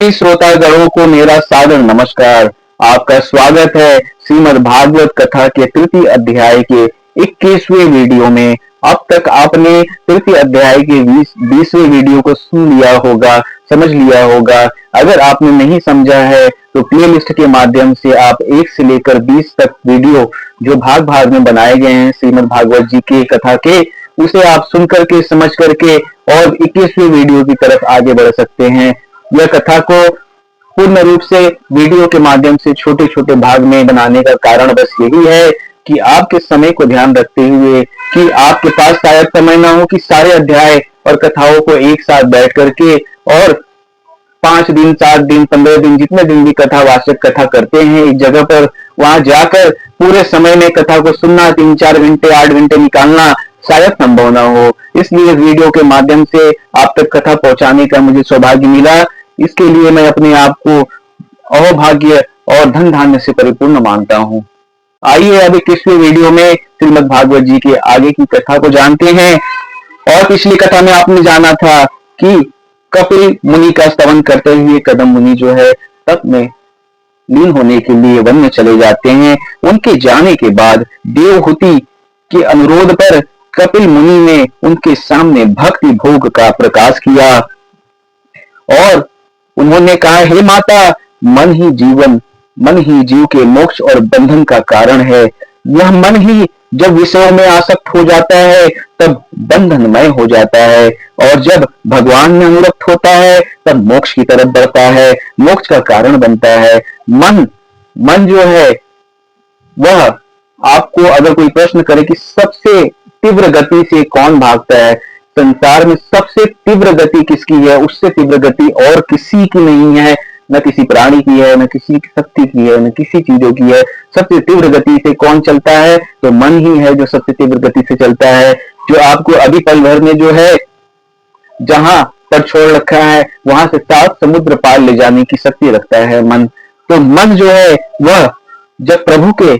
सभी श्रोतागणों को मेरा सादर नमस्कार। आपका स्वागत है श्रीमद् भागवत कथा के तृतीय अध्याय के 21वें वीडियो में। अब तक आपने तृतीय अध्याय के 20वें वीडियो को सुन लिया होगा, समझ लिया होगा। अगर आपने नहीं समझा है तो प्लेलिस्ट के माध्यम से आप 1 से लेकर 20 तक वीडियो जो भाग भाग में बनाए गए हैं श्रीमद् भागवत जी के कथा के, उसे आप सुन करके, समझ करके और 21वें वीडियो की तरफ आगे बढ़ सकते हैं। यह कथा को पूर्ण रूप से वीडियो के माध्यम से छोटे छोटे भाग में बनाने का कारण बस यही है कि आपके समय को ध्यान रखते हुए, कि आपके पास शायद समय ना हो कि सारे अध्याय और कथाओं को एक साथ बैठ करके और 5 दिन, 7 दिन, 15 दिन, जितने दिन भी कथा वाचक कथा करते हैं एक जगह पर, वहां जाकर पूरे समय में कथा को सुनना, 3-4 घंटे, 8 घंटे निकालना शायद संभव ना हो। इसलिए वीडियो के माध्यम से आप तक कथा पहुंचाने का मुझे सौभाग्य मिला। इसके लिए मैं अपने आप को अहोभाग्य और धन धान्य से परिपूर्ण मानता हूँ। आइए अब 21वें वीडियो में श्रीमद् भागवत जी के आगे की कथा को जानते हैं। और पिछली कथा में आपने जाना था कि कपिल मुनि का स्तवन करते हुए कदम मुनि जो है तप में लीन होने के लिए वन में चले जाते हैं। उनके जाने के बाद देवहूति के अनुरोध पर कपिल मुनि ने उनके सामने भक्ति भोग का प्रकाश किया और उन्होंने कहा, हे माता, मन ही जीव के मोक्ष और बंधन का कारण है। यह मन ही जब विषयों में आसक्त हो जाता है तब बंधनमय हो जाता है, और जब भगवान में अनुरक्त होता है तब मोक्ष की तरफ बढ़ता है, मोक्ष का कारण बनता है। मन जो है वह, आपको अगर कोई प्रश्न करे कि सबसे तीव्र गति से कौन भागता है, संसार में सबसे तीव्र गति किसकी है, उससे तीव्र गति और किसी की नहीं है। न किसी प्राणी की है, न किसी शक्ति की है, न किसी चीजों की है। सबसे तीव्र गति से कौन चलता है, तो मन ही है जो सबसे तीव्र गति से चलता है, जो आपको अभी पल भर में जो है जहां पर छोड़ रखा है वहां से 7 समुद्र पार ले जाने की शक्ति रखता है मन। तो मन जो है वह जब प्रभु के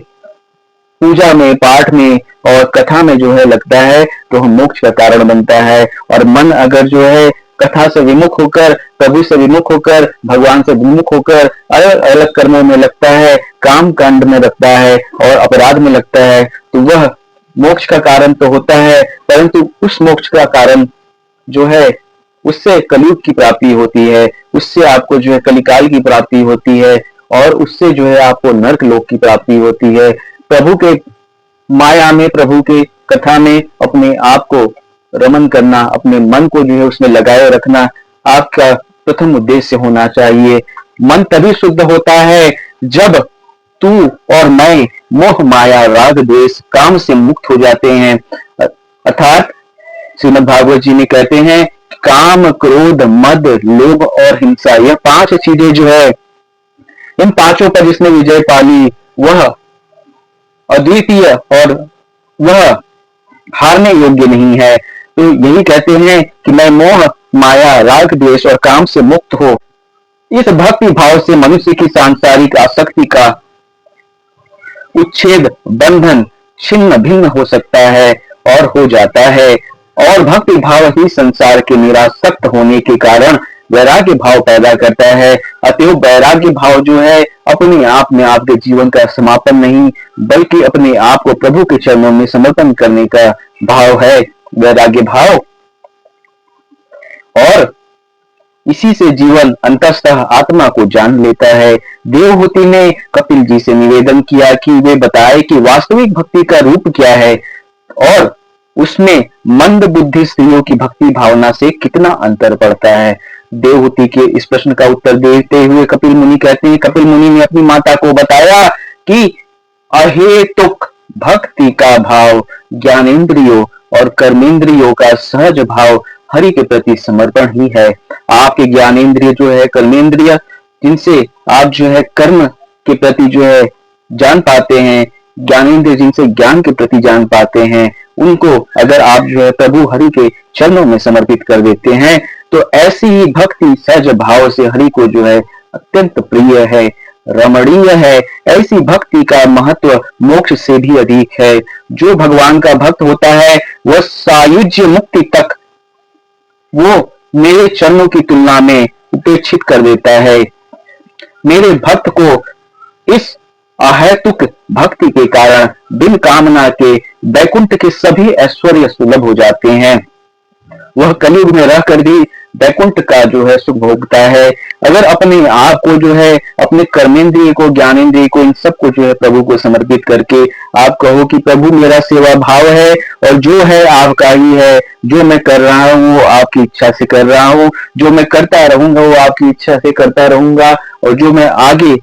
पूजा में, पाठ में और कथा में जो है लगता है तो हम मोक्ष का कारण बनता है। और मन अगर जो है कथा से विमुख होकर, प्रभु से विमुख होकर, भगवान से विमुख होकर अलग अलग कर्मों में लगता है, काम कांड में लगता है और अपराध में लगता है, तो वह मोक्ष का कारण तो होता है, परंतु उस मोक्ष का कारण जो है उससे कलयुग की प्राप्ति होती है, उससे आपको जो है कलिकाल की प्राप्ति होती है, और उससे जो है आपको नरक लोक की प्राप्ति होती है। प्रभु के माया में, प्रभु के कथा में अपने आप को रमन करना, अपने मन को जो है उसमें लगाए रखना आपका प्रथम उद्देश्य होना चाहिए। मन तभी शुद्ध होता है जब तू और मैं मोह माया राग द्वेष काम से मुक्त हो जाते हैं। अर्थात श्रीमद् भागवत जी ने कहते हैं, काम, क्रोध, मद, लोभ और हिंसा, यह 5 चीजें जो है, इन 5 पर जिसने विजय पाली वह अद्वितीय और वह हारने योग्य नहीं है। तो यही कहते हैं कि मैं मोह माया राग द्वेष और काम से मुक्त हो। इस भक्ति भाव से मनुष्य की सांसारिक आसक्ति का उच्छेद, बंधन छिन्न भिन्न हो सकता है और हो जाता है। और भक्ति भाव ही संसार के निरासक्त होने के कारण वैराग्य भाव पैदा करता है। अतएव वैराग्य भाव जो है अपने आप में आपके जीवन का समापन नहीं, बल्कि अपने आप को प्रभु के चरणों में समर्पण करने का भाव है वैराग्य भाव। और इसी से जीवन अंततः आत्मा को जान लेता है। देवहूति ने कपिल जी से निवेदन किया कि वे बताएं कि वास्तविक भक्ति का रूप क्या है और उसमें मंद बुद्धि स्त्रियों की भक्ति भावना से कितना अंतर पड़ता है। देवहूति के इस प्रश्न का उत्तर देते हुए कपिल मुनि कहते हैं, कपिल मुनि ने अपनी माता को बताया कि अहेतुक भक्ति का भाव ज्ञानेंद्रियों और कर्मेंद्रियों का सहज भाव हरि के प्रति समर्पण ही है। आपके ज्ञानेंद्रिय जो है, कर्मेंद्रिय, जिनसे आप जो है कर्म के प्रति जो है जान पाते हैं, ज्ञानेंद्रिय जिनसे ज्ञान के प्रति जान पाते हैं, उनको अगर आप जो है प्रभु हरि के चरणों में समर्पित कर देते हैं तो ऐसी ही भक्ति सहज भाव से हरि को जो है अत्यंत प्रिय है, रमणीय है। ऐसी भक्ति का महत्व मोक्ष से भी अधिक है। जो भगवान का भक्त होता है वह सायुज्य मुक्ति तक वो मेरे चरणों की तुलना में उपेक्षित कर देता है। मेरे भक्त को इस अहेतुक भक्ति के कारण बिन कामना के वैकुंठ के सभी ऐश्वर्य सुलभ हो जाते हैं। वह कलयुग में रहकर भी वैकुंठ का जो है सुख भोगता है। अगर अपने आप को जो है, अपने कर्मेंद्रिय को, ज्ञानेंद्रिय को, इन सबको जो है प्रभु को समर्पित करके आप कहो कि प्रभु मेरा सेवा भाव है और जो है आपका ही है, जो मैं कर रहा हूँ वो आपकी इच्छा से कर रहा हूँ, जो मैं करता रहूंगा वो आपकी इच्छा से करता रहूंगा, और जो मैं आगे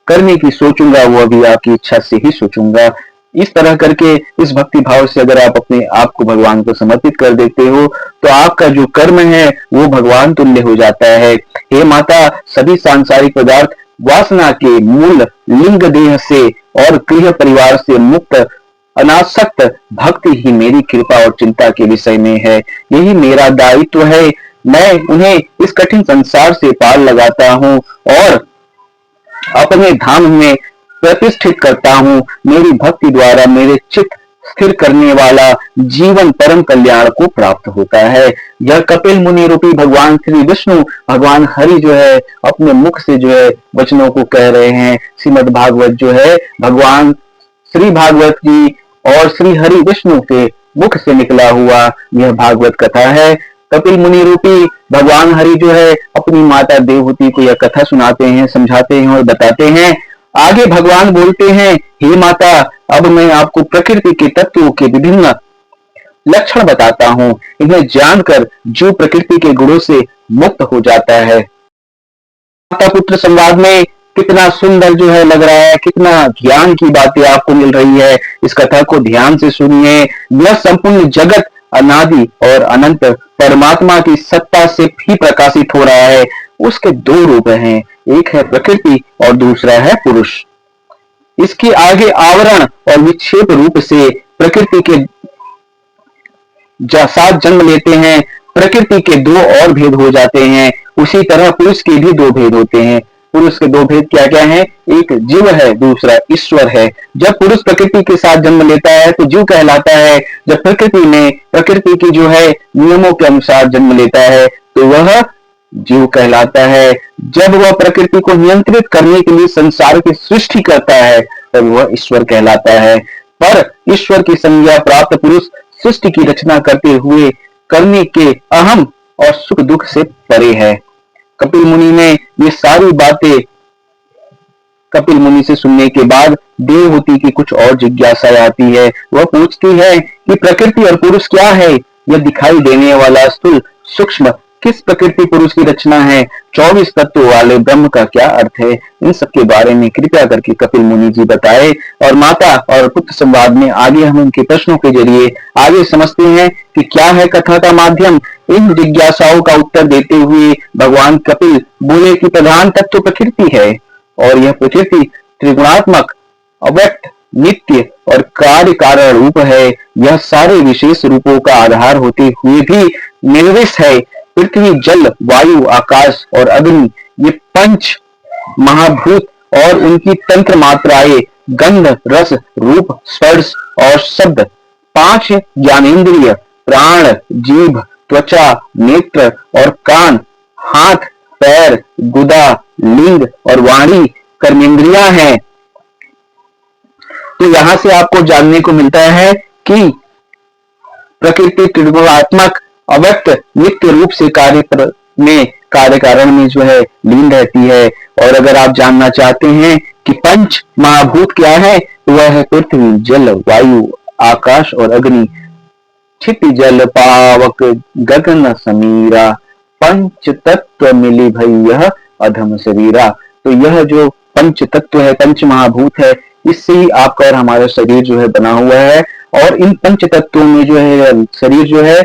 करने की सोचूंगा वो भी आपकी इच्छा से ही सोचूंगा। इस तरह करके इस भक्ति भाव से अगर आप अपने आप को भगवान को समर्पित कर देते हो तो आपका जो कर्म है वो भगवान तुल्य हो जाता है। हे माता, सभी सांसारिक पदार्थ वासना के मूल लिंग देह से और गृह परिवार से मुक्त अनासक्त भक्ति ही मेरी कृपा और चिंता के विषय में है। यही मेरा दायित्व है। मैं उन्हें इस कठिन संसार से पार लगाता हूँ और अपने धाम में प्रतिष्ठित करता हूँ। मेरी भक्ति द्वारा मेरे चित्त स्थिर करने वाला जीवन परम कल्याण को प्राप्त होता है। यह कपिल मुनि रूपी भगवान श्री विष्णु, भगवान हरि जो है अपने मुख से जो है वचनों को कह रहे हैं। श्रीमद् भागवत जो है भगवान श्री भागवत जी और श्री हरि विष्णु के मुख से निकला हुआ यह भागवत कथा है। कपिल मुनि रूपी भगवान हरि जो है अपनी माता देवहूति को यह कथा सुनाते हैं, समझाते हैं और बताते हैं। आगे भगवान बोलते हैं, हे माता, अब मैं आपको प्रकृति के तत्वों के विभिन्न लक्षण बताता हूँ। इन्हें जानकर जीव प्रकृति के गुणों से मुक्त हो जाता है। माता पुत्र संवाद में कितना सुंदर जो है लग रहा है, कितना ज्ञान की बातें आपको मिल रही है। इस कथा को ध्यान से सुनिए। यह संपूर्ण जगत अनादि और अनंत परमात्मा की सत्ता से भी प्रकाशित हो रहा है। उसके दो रूप हैं, एक है प्रकृति और दूसरा है पुरुष। इसके आगे आवरण और विक्षेप रूप से प्रकृति के साथ जन्म लेते हैं। प्रकृति के दो और भेद हो जाते हैं। उसी तरह पुरुष के भी दो भेद होते हैं। पुरुष के दो भेद क्या क्या हैं? एक जीव है, दूसरा ईश्वर है। जब पुरुष प्रकृति के साथ जन्म लेता है तो जीव कहलाता है। जब प्रकृति में प्रकृति की जो है नियमों के अनुसार जन्म लेता है तो वह जीव कहलाता है। जब वह प्रकृति को नियंत्रित करने के लिए संसार की सृष्टि करता है तब वह ईश्वर कहलाता है। पर ईश्वर की संज्ञा प्राप्त पुरुष सृष्टि की रचना करते हुए करने के अहम और सुख दुख से परे है। कपिल मुनि ने ये सारी बातें कपिल मुनि से सुनने के बाद देवहूति की कुछ और जिज्ञासा आती है। वह पूछती है कि प्रकृति और पुरुष क्या है? यह दिखाई देने वाला स्थूल सूक्ष्म किस प्रकृति पुरुष की रचना है? 24 तत्वों वाले ब्रह्म का क्या अर्थ है? इन सब के बारे में कृपया करके कपिल मुनि जी बताए। और माता और पुत्र संवाद में आगे हम उनके प्रश्नों के जरिए आगे समझते हैं कि क्या है कथा का माध्यम। इन जिज्ञासाओं का उत्तर देते हुए भगवान कपिल बोले कि प्रधान तत्व प्रकृति है और यह प्रकृति त्रिगुणात्मक, अव्यक्त, नित्य और कार्य कारण रूप है। यह सारे विशेष रूपों का आधार होते हुए भी निर्विश है। पृथ्वी, जल, वायु, आकाश और अग्नि, ये पंच महाभूत और उनकी तंत्र मात्राएं, गंध, रस, रूप, स्पर्श और शब्द, 5 ज्ञानेंद्रिय, प्राण, जीभ, त्वचा, नेत्र और कान, हाथ, पैर, गुदा, लिंग और वाणी कर्मेंद्रियां हैं। तो यहां से आपको जानने को मिलता है कि प्रकृति त्रिगुणात्मक, अव्यक्त, नित्य रूप से कार्य कारण में जो है लीन रहती है। और अगर आप जानना चाहते हैं कि पंच महाभूत क्या है तो वह है पृथ्वी, जल, वायु, आकाश और अग्नि। छिट जल पावक गगन समीरा, पंच तत्व मिली भई यह अधम शरीरा। तो यह जो पंच तत्व है, पंच महाभूत है, इससे ही आपका और हमारा शरीर जो है बना हुआ है। और इन पंच तत्वों में जो है शरीर जो है,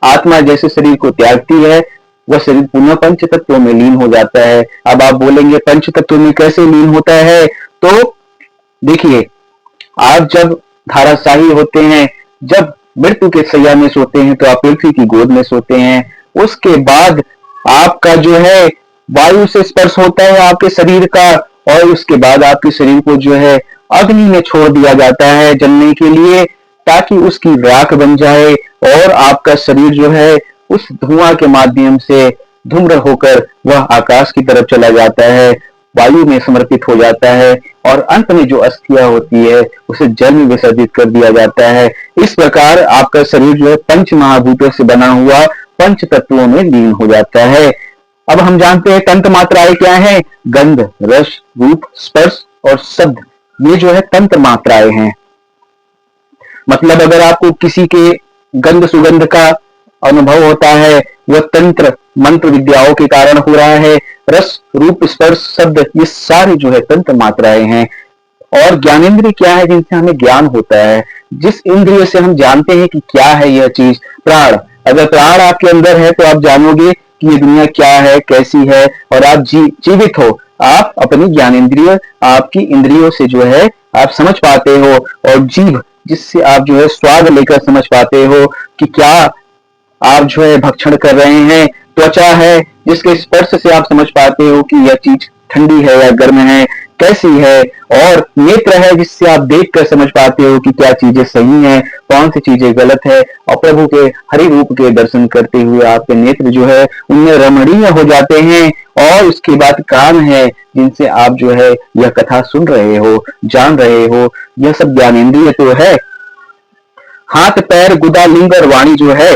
आत्मा जैसे शरीर को त्यागती है वह शरीर पुनः पंच तत्वों में लीन हो जाता है। अब आप बोलेंगे पंच तत्वों में कैसे लीन होता है? तो देखिए, आप जब धाराशाही होते हैं, जब मृत्यु के शैया में सोते हैं तो आप पृथ्वी की गोद में सोते हैं। उसके बाद आपका जो है वायु से स्पर्श होता है आपके शरीर का, और उसके बाद आपके शरीर को जो है अग्नि में छोड़ दिया जाता है जलने के लिए, ताकि उसकी राख बन जाए और आपका शरीर जो है उस धुआं के माध्यम से धूम्र होकर वह आकाश की तरफ चला जाता है, वायु में समर्पित हो जाता है और अंत में जो अस्थियां होती है उसे जल में विसर्जित कर दिया जाता है। इस प्रकार आपका शरीर जो है पंच महाभूतों से बना हुआ पंच तत्वों में लीन हो जाता है। अब हम जानते हैं तंत्र मात्राएं क्या है। गंध, रस, रूप, स्पर्श और शब्द, ये जो है तंत्र मात्राएं हैं। मतलब अगर आपको किसी के गंध सुगंध का अनुभव होता है, वह तंत्र मंत्र विद्याओं के कारण हो रहा है। रस, रूप, स्पर्श, शब्द, ये सारे जो है तंत्र मात्राएं हैं। और ज्ञानेंद्रिय क्या है, जिनसे हमें ज्ञान होता है, जिस इंद्रिय से हम जानते हैं कि क्या है यह चीज। प्राण, अगर प्राण आपके अंदर है तो आप जानोगे कि ये दुनिया क्या है, कैसी है, और आप जीवित हो। आप अपनी ज्ञानेंद्रिय, आपकी इंद्रियों से जो है आप समझ पाते हो, और जीभ, जिससे आप जो है स्वाद लेकर समझ पाते हो कि क्या आप जो है भक्षण कर रहे हैं। त्वचा है, जिसके स्पर्श से आप समझ पाते हो कि यह चीज ठंडी है या गर्म है, कैसी है। और नेत्र है, जिससे आप देखकर समझ पाते हो कि क्या चीजें सही हैं, कौन सी चीजें गलत है। और प्रभु के हरि रूप के दर्शन करते हुए आपके नेत्र जो है उनमें रमणीय हो जाते हैं। और उसके बाद कान है, जिनसे आप जो है यह कथा सुन रहे हो, जान रहे हो। यह सब ज्ञानेंद्रिय तो है। हाथ, पैर, गुदा, लिंग और वाणी जो है,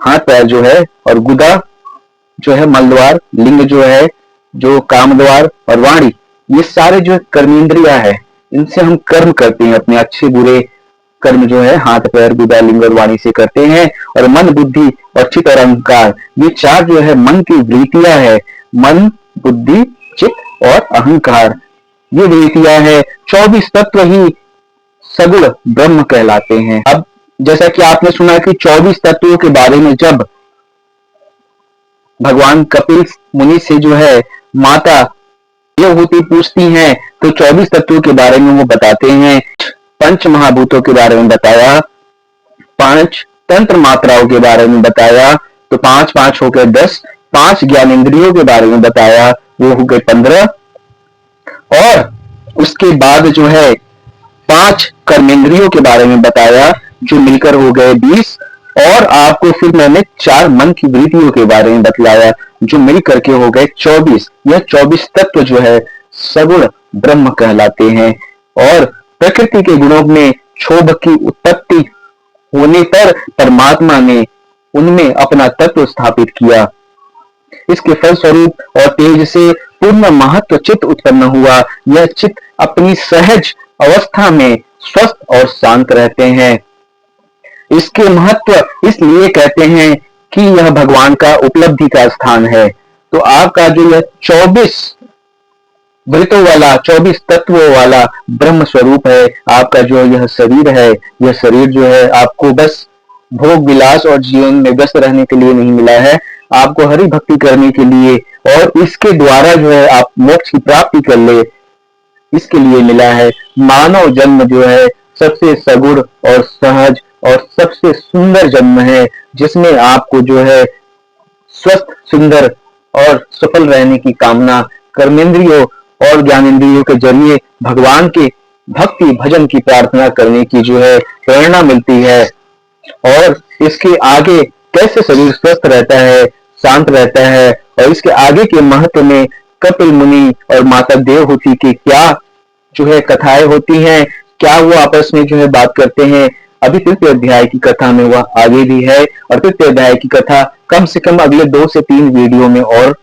हाथ पैर जो है और गुदा जो है मलद्वार, लिंग जो है जो कामद्वार, और वाणी, ये सारे जो कर्मेंद्रिया है। इनसे हम कर्म करते हैं, अपने अच्छे बुरे कर्म जो है हाथ पैर गुदा लिंग और वाणी से करते हैं। और मन, बुद्धि और चित्त और अहंकार, ये चार जो है मन की वृत्तियां है। मन, बुद्धि, चित्त और अहंकार, ये वृत्तियां है। 24 तत्व ही सगुण ब्रह्म कहलाते हैं। अब जैसा कि आपने सुना कि 24 तत्वों के बारे में जब भगवान कपिल मुनि से जो है माता देवहूति पूछती हैं तो 24 तत्वों के बारे में वो बताते हैं। पंच महाभूतों के बारे में बताया, 5 तंत्र मात्राओं के बारे में बताया, तो 5 5 हो गए 10। 5 ज्ञानेंद्रियों के बारे में बताया, वो हो गए 15। और उसके बाद जो है 5 कर्मेंद्रियों के बारे में बताया, जो मिलकर हो गए 20। और आपको फिर मैंने 4 मन की वृत्तियों के बारे में बतलाया, जो मिल करके हो गए 24। यह 24 तत्व जो है सगुण ब्रह्म कहलाते हैं। और प्रकृति के गुणों में क्षोभ की उत्पत्ति होने पर परमात्मा ने उनमें अपना तत्व स्थापित किया। इसके फलस्वरूप और तेज से पूर्ण महत्व चित्त उत्पन्न हुआ। यह चित्त अपनी सहज अवस्था में स्वस्थ और शांत रहते हैं। इसके महत्व इसलिए कहते हैं कि यह भगवान का उपलब्धि का स्थान है। तो आपका जो यह 24 वृत्तों वाला, 24 तत्वों वाला ब्रह्म स्वरूप है, आपका जो यह शरीर है, यह शरीर जो है आपको बस भोग विलास और जीवन में व्यस्त रहने के लिए नहीं मिला है, आपको हरि भक्ति करने के लिए, और इसके द्वारा जो है आप मोक्ष की प्राप्ति कर ले, इसके लिए मिला है। मानव जन्म जो है सबसे सगुण और सहज और सबसे सुंदर जन्म है, जिसमें आपको जो है स्वस्थ, सुंदर और सफल रहने की कामना कर्मेंद्रियों और ज्ञानेंद्रियों के जरिए भगवान के भक्ति भजन की प्रार्थना करने की जो है प्रेरणा मिलती है। और इसके आगे कैसे शरीर स्वस्थ रहता है, शांत रहता है, और इसके आगे के महत्व में कपिल मुनि और माता देवहूति की क्या जो है कथाएं होती हैं, क्या वो आपस में जो है बात करते हैं। अभी तृतीय अध्याय की कथा में वह आगे भी है, और तृतीय अध्याय की कथा कम से कम अगले 2 से 3 वीडियो में और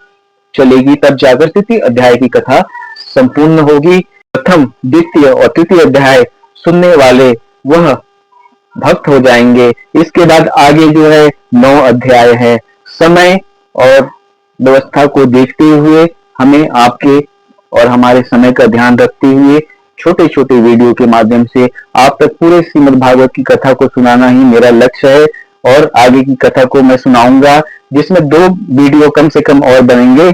चलेगी, तब जाकर तृतीय अध्याय की कथा संपूर्ण होगी। प्रथम, द्वितीय और तृतीय अध्याय सुनने वाले वह भक्त हो जाएंगे। इसके बाद आगे जो है 9 अध्याय है। समय और व्यवस्था को देखते हुए हमें आपके और हमारे समय का ध्यान रखते हुए छोटे छोटे वीडियो के माध्यम से आप तक पूरे श्रीमद् भागवत की कथा को सुनाना ही मेरा लक्ष्य है। और आगे की कथा को मैं सुनाऊंगा, जिसमें 2 वीडियो कम से कम और बनेंगे,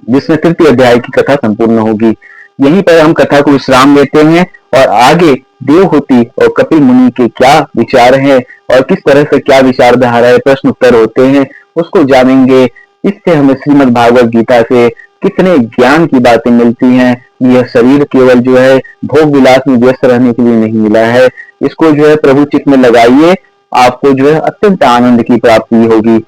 जिसमें तृतीय अध्याय की कथा संपूर्ण होगी। यहीं पर हम कथा को विश्राम देते हैं और आगे देवहूति और कपिल मुनि के क्या विचार हैं और किस तरह से क्या विचारधाराएं प्रश्न उत्तर होते हैं, उसको जानेंगे। इससे हमें श्रीमद् भागवत गीता से कितने ज्ञान की बातें मिलती हैं। यह शरीर केवल जो है भोग विलास में व्यस्त रहने के लिए नहीं मिला है। इसको जो है प्रभु चित्त में लगाइए, आपको जो है अत्यंत आनंद की प्राप्ति होगी।